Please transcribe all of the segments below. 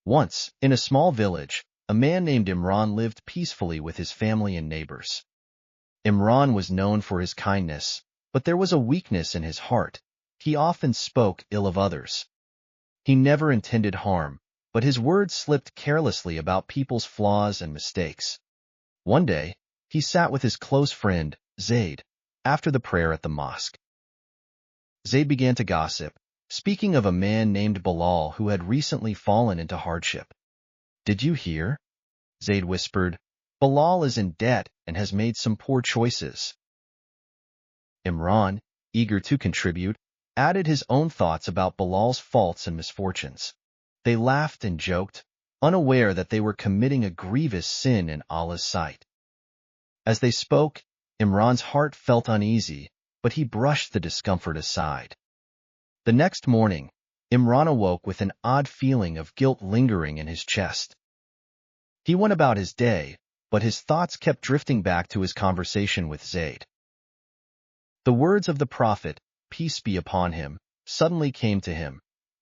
Once, in a small village, a man named Imran lived peacefully with his family and neighbors. Imran was known for his kindness, but there was a weakness in his heart. He often spoke ill of others. He never intended harm, but his words slipped carelessly about people's flaws and mistakes. One day, he sat with his close friend, Zayd, after the prayer at the mosque. Zayd began to gossip, speaking of a man named Bilal who had recently fallen into hardship. "Did you hear?" Zayd whispered. "Bilal is in debt and has made some poor choices." Imran, eager to contribute, added his own thoughts about Bilal's faults and misfortunes. They laughed and joked, unaware that they were committing a grievous sin in Allah's sight. As they spoke, Imran's heart felt uneasy, but he brushed the discomfort aside. The next morning, Imran awoke with an odd feeling of guilt lingering in his chest. He went about his day, but his thoughts kept drifting back to his conversation with Zayd. The words of the Prophet, peace be upon him, suddenly came to him.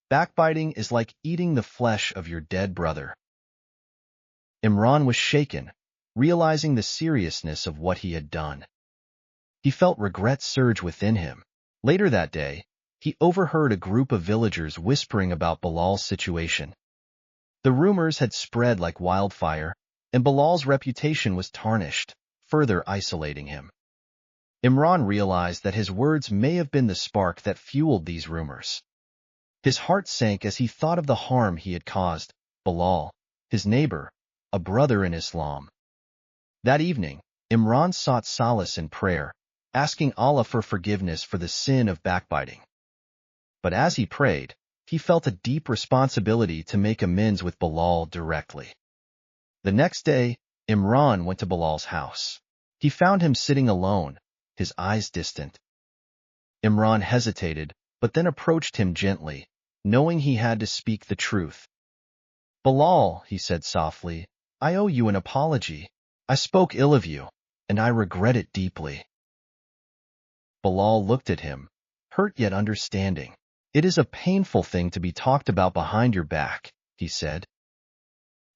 "Backbiting is like eating the flesh of your dead brother." Imran was shaken, realizing the seriousness of what he had done. He felt regret surge within him. Later that day, he overheard a group of villagers whispering about Bilal's situation. The rumors had spread like wildfire, and Bilal's reputation was tarnished, further isolating him. Imran realized that his words may have been the spark that fueled these rumors. His heart sank as he thought of the harm he had caused Bilal, his neighbor, a brother in Islam. That evening, Imran sought solace in prayer, asking Allah for forgiveness for the sin of backbiting. But as he prayed, he felt a deep responsibility to make amends with Bilal directly. The next day, Imran went to Bilal's house. He found him sitting alone, his eyes distant. Imran hesitated, but then approached him gently, knowing he had to speak the truth. "Bilal," he said softly, "I owe you an apology. I spoke ill of you, and I regret it deeply." Bilal looked at him, hurt yet understanding. "It is a painful thing to be talked about behind your back," he said.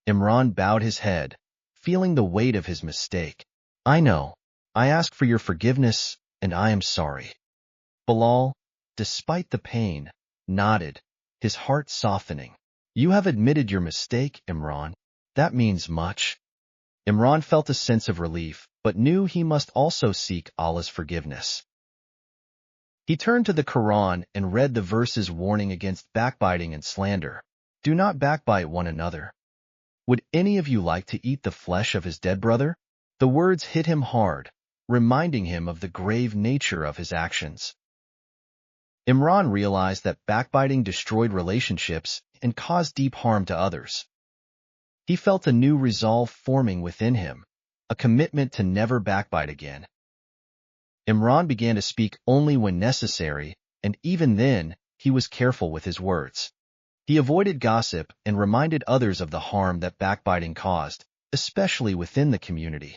Imran bowed his head, feeling the weight of his mistake. "I know. I ask for your forgiveness, and I am sorry." Bilal, despite the pain, nodded, his heart softening. "You have admitted your mistake, Imran. That means much." Imran felt a sense of relief, but knew he must also seek Allah's forgiveness. He turned to the Quran and read the verses warning against backbiting and slander. "Do not backbite one another. Would any of you like to eat the flesh of his dead brother?" The words hit him hard, reminding him of the grave nature of his actions. Imran realized that backbiting destroyed relationships and caused deep harm to others. He felt a new resolve forming within him, a commitment to never backbite again. Imran began to speak only when necessary, and even then, he was careful with his words. He avoided gossip and reminded others of the harm that backbiting caused, especially within the community.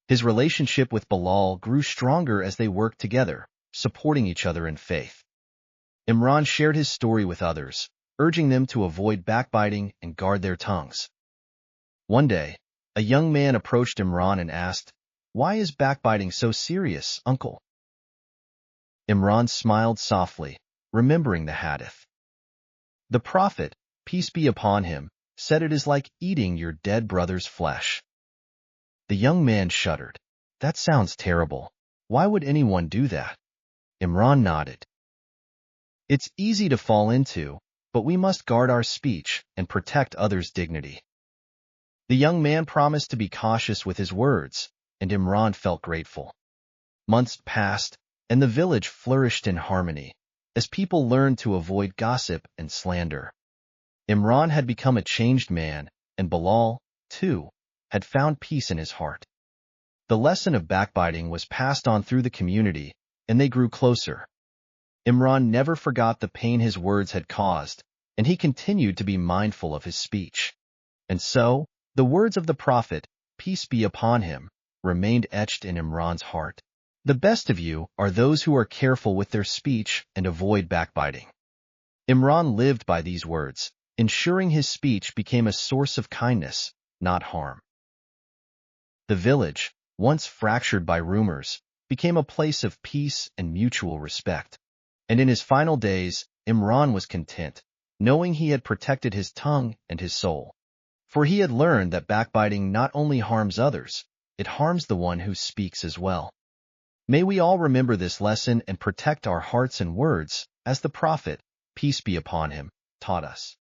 His relationship with Bilal grew stronger as they worked together, supporting each other in faith. Imran shared his story with others, urging them to avoid backbiting and guard their tongues. One day, a young man approached Imran and asked, "Why is backbiting so serious, uncle?" Imran smiled softly, remembering the Hadith. The Prophet, peace be upon him, said it is like eating your dead brother's flesh. The young man shuddered. "That sounds terrible. Why would anyone do that?" Imran nodded. "It's easy to fall into, but we must guard our speech and protect others' dignity." The young man promised to be cautious with his words, and Imran felt grateful. Months passed, and the village flourished in harmony, as people learned to avoid gossip and slander. Imran had become a changed man, and Bilal, too, had found peace in his heart. The lesson of backbiting was passed on through the community, and they grew closer. Imran never forgot the pain his words had caused, and he continued to be mindful of his speech. And so, the words of the Prophet, peace be upon him, remained etched in Imran's heart. The best of you are those who are careful with their speech and avoid backbiting. Imran lived by these words, ensuring his speech became a source of kindness, not harm. The village, once fractured by rumors, became a place of peace and mutual respect. And in his final days, Imran was content, knowing he had protected his tongue and his soul. For he had learned that backbiting not only harms others, it harms the one who speaks as well. May we all remember this lesson and protect our hearts and words, as the Prophet, peace be upon him, taught us.